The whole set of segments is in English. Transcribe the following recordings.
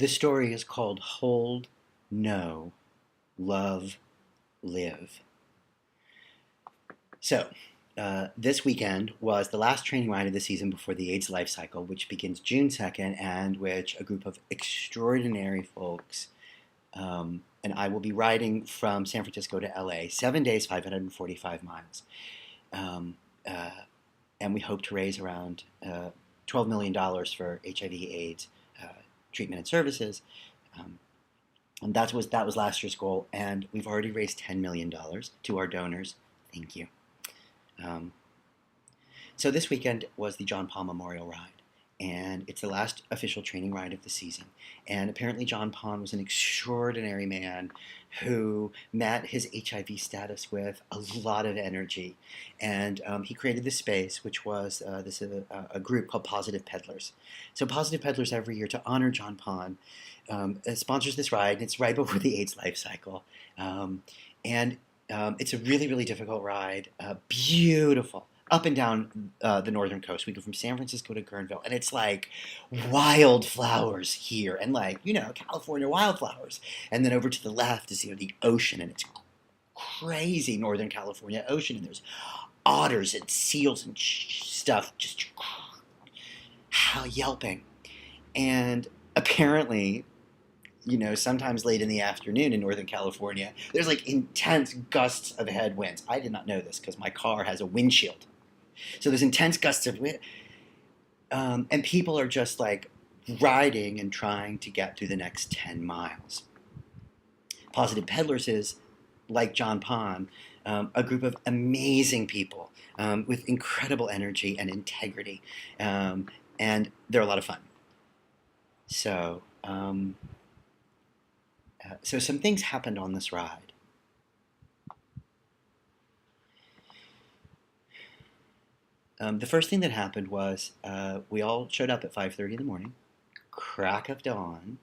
This story is called Hold, Know, Love, Live. This weekend was the last training ride of the season before the AIDS life cycle, which begins June 2nd, and which a group of extraordinary folks, and I will be riding from San Francisco to LA, 7 days, 545 miles. Um, uh, and we hope to raise around $12 million for HIV/AIDS treatment and services. Um, and that was last year's goal, and we've already raised $10 million to our donors. Thank you. Um, so this weekend was the John Paul Memorial Ride, and it's the last official training ride of the season. And apparently, John Paul was an extraordinary man who met his HIV status with a lot of energy, and he created this space, which was a group called Positive Peddlers. So Positive Peddlers every year to honor John Paul sponsors this ride, and it's right before the AIDS life cycle. And It's a really, really difficult ride. Beautiful. Up and down the northern coast. We go from San Francisco to Guerneville, and it's like wildflowers here, and California wildflowers. And then over to the left is the ocean, and it's crazy Northern California ocean, and there's otters and seals and stuff just yelping. And apparently, sometimes late in the afternoon in Northern California, there's like intense gusts of headwinds. I did not know this because my car has a windshield. So there's intense gusts of wind. And people are just like riding and trying to get through the next 10 miles. Positive Peddlers is, like John Paul, a group of amazing people with incredible energy and integrity. And they're a lot of fun. So some things happened on this ride. The first thing that happened was we all showed up at 5:30 in the morning, crack of dawn,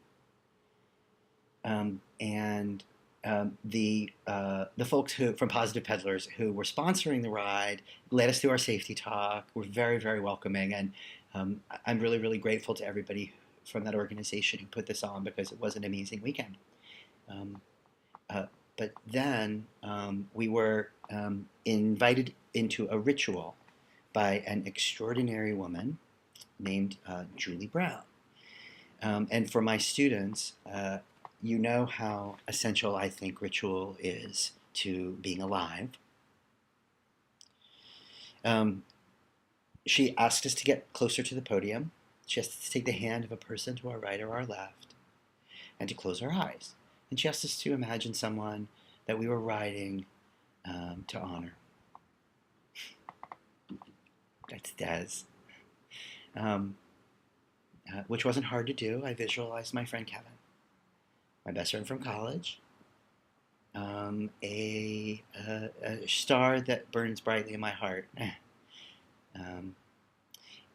and the folks from Positive Peddlers who were sponsoring the ride led us through our safety talk. Were very, very welcoming, and I'm really, really grateful to everybody from that organization who put this on because it was an amazing weekend. Um, but then we were invited into a ritual by an extraordinary woman named Julie Brown. And for my students, you know how essential I think ritual is to being alive. She asked us to get closer to the podium. She asked us to take the hand of a person to our right or our left and to close our eyes. And she asked us to imagine someone that we were riding to honor. That's Des. Which wasn't hard to do. I visualized my friend Kevin, my best friend from college, a star that burns brightly in my heart.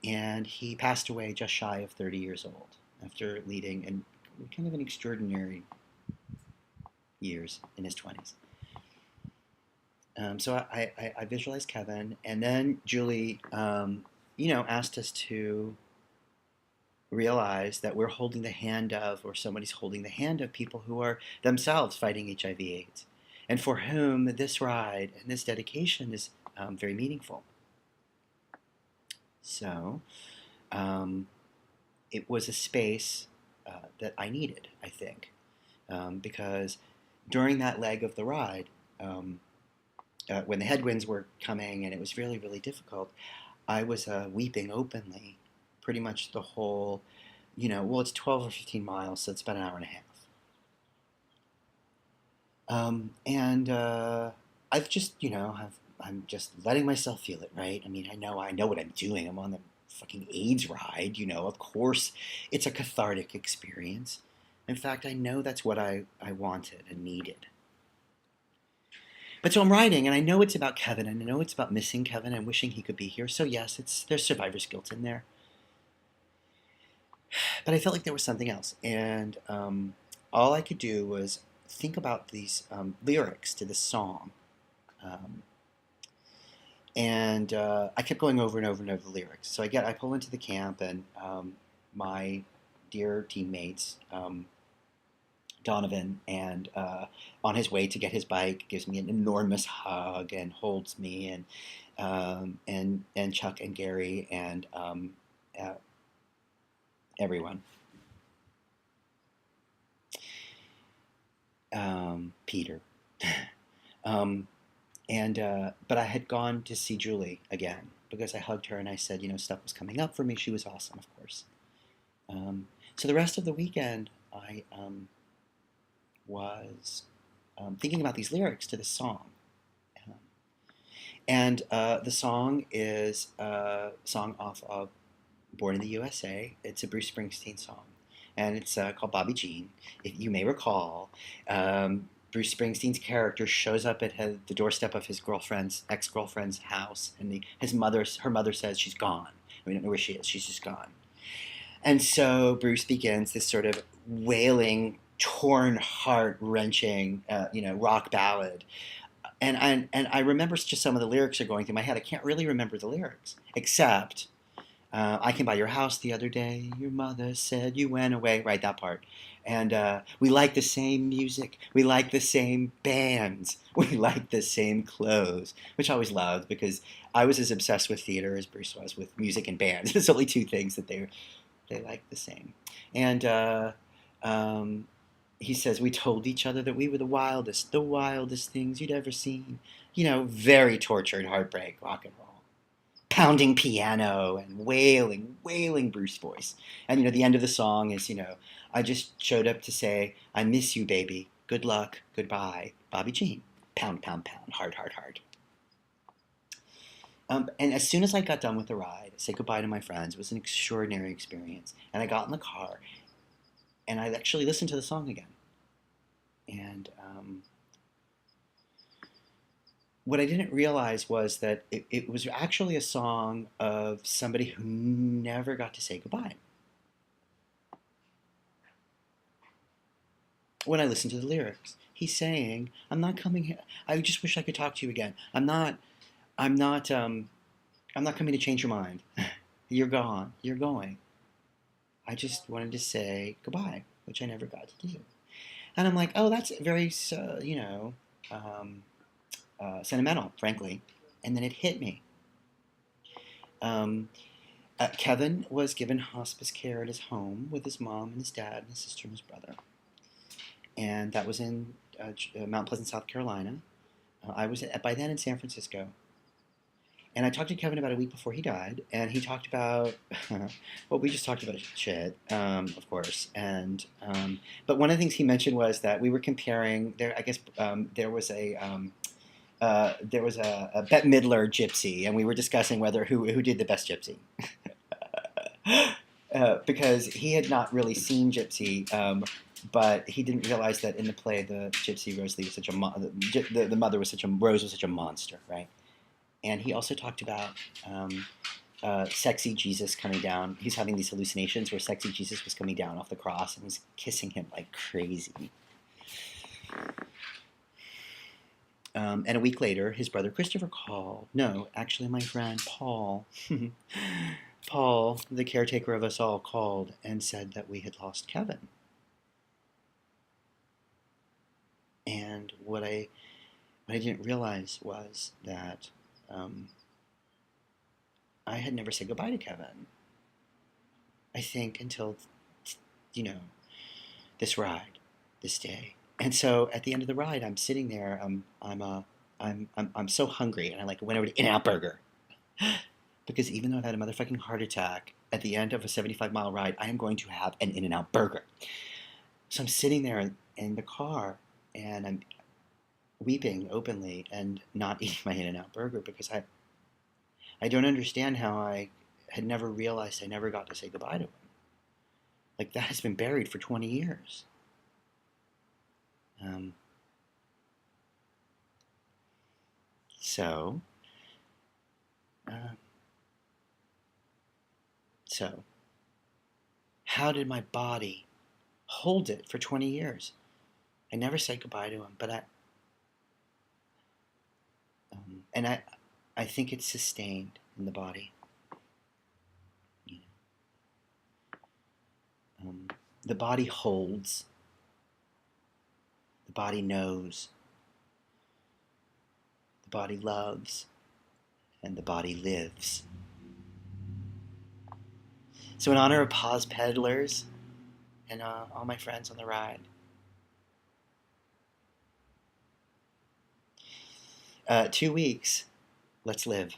And he passed away just shy of 30 years old after leading kind of an extraordinary years in his 20s. So I visualized Kevin, and then Julie, asked us to realize that we're holding the hand of, or somebody's holding the hand of people who are themselves fighting HIV/AIDS, and for whom this ride and this dedication is very meaningful. So it was a space that I needed, I think, because during that leg of the ride, when the headwinds were coming and it was really, really difficult, I was weeping openly pretty much the whole, it's 12 or 15 miles, so it's about an hour and a half. I've just, I'm just letting myself feel it, right? I mean, I know what I'm doing. I'm on the fucking AIDS ride, of course it's a cathartic experience. In fact, I know that's what I wanted and needed. But so I'm writing, and I know it's about Kevin, and I know it's about missing Kevin and wishing he could be here. So yes, there's survivor's guilt in there. But I felt like there was something else, and all I could do was think about these lyrics to this song, and I kept going over and over and over the lyrics. So I pull into the camp, and my dear teammates, Donovan, and on his way to get his bike, gives me an enormous hug and holds me, and Chuck and Gary and uh, everyone, Peter, um, and but I had gone to see Julie again because I hugged her and I said, stuff was coming up for me. She was awesome, of course. So the rest of the weekend, I was thinking about these lyrics to this song. Um, and the song is a song off of Born in the USA. It's a Bruce Springsteen song. And it's called Bobby Jean. If you may recall, Bruce Springsteen's character shows up at the doorstep of his ex-girlfriend's house, and her mother says she's gone. We don't know where she is. She's just gone. And so Bruce begins this sort of wailing, torn heart wrenching, rock ballad. And I remember just some of the lyrics are going through my head. I can't really remember the lyrics, except I came by your house the other day. Your mother said you went away. Right, that part. And we like the same music. We like the same bands. We like the same clothes, which I always loved because I was as obsessed with theater as Bruce was with music and bands. It's only two things that they like the same. And um, he says, we told each other that we were the wildest things you'd ever seen. Very tortured heartbreak, rock and roll. Pounding piano and wailing Bruce voice. And, the end of the song is, I just showed up to say, I miss you, baby. Good luck. Goodbye. Bobby Jean. Pound, pound, pound. Hard, hard, hard. And as soon as I got done with the ride, I said goodbye to my friends. It was an extraordinary experience. And I got in the car, and I actually listened to the song again. And what I didn't realize was that it was actually a song of somebody who never got to say goodbye. When I listened to the lyrics, he's saying, "I'm not coming here. I just wish I could talk to you again. I'm not, I'm not coming to change your mind. You're gone. You're going. I just wanted to say goodbye, which I never got to do." And I'm like, oh, that's very, sentimental, frankly. And then it hit me. Um, Kevin was given hospice care at his home with his mom and his dad and his sister and his brother. And that was in Mount Pleasant, South Carolina. I was by then in San Francisco. And I talked to Kevin about a week before he died, and he talked about, well, we just talked about shit, of course. And but one of the things he mentioned was that we were comparing. There, I guess there was a Bette Midler gypsy, and we were discussing who did the best gypsy. Because he had not really seen Gypsy, but he didn't realize that in the play, the gypsy Rosalie was the mother was Rose was such a monster, right? And he also talked about sexy Jesus coming down. He's having these hallucinations where sexy Jesus was coming down off the cross and was kissing him like crazy. And a week later, his brother Christopher called. No, actually, my friend Paul. Paul, the caretaker of us all, called and said that we had lost Kevin. And what I didn't realize was that I had never said goodbye to Kevin. I think until this ride, this day. And so at the end of the ride, I'm sitting there. I'm so hungry, and I went over to In-N-Out Burger because even though I've had a motherfucking heart attack at the end of a 75-mile ride, I am going to have an In-N-Out Burger. So I'm sitting there in the car, and I'm weeping openly and not eating my In-N-Out Burger because I don't understand how I had never realized I never got to say goodbye to him. That has been buried for 20 years. So, how did my body hold it for 20 years? I never said goodbye to him, but I think it's sustained in the body. The body holds, the body knows, the body loves, and the body lives. So in honor of Pause Peddlers and all my friends on the ride, 2 weeks, let's live.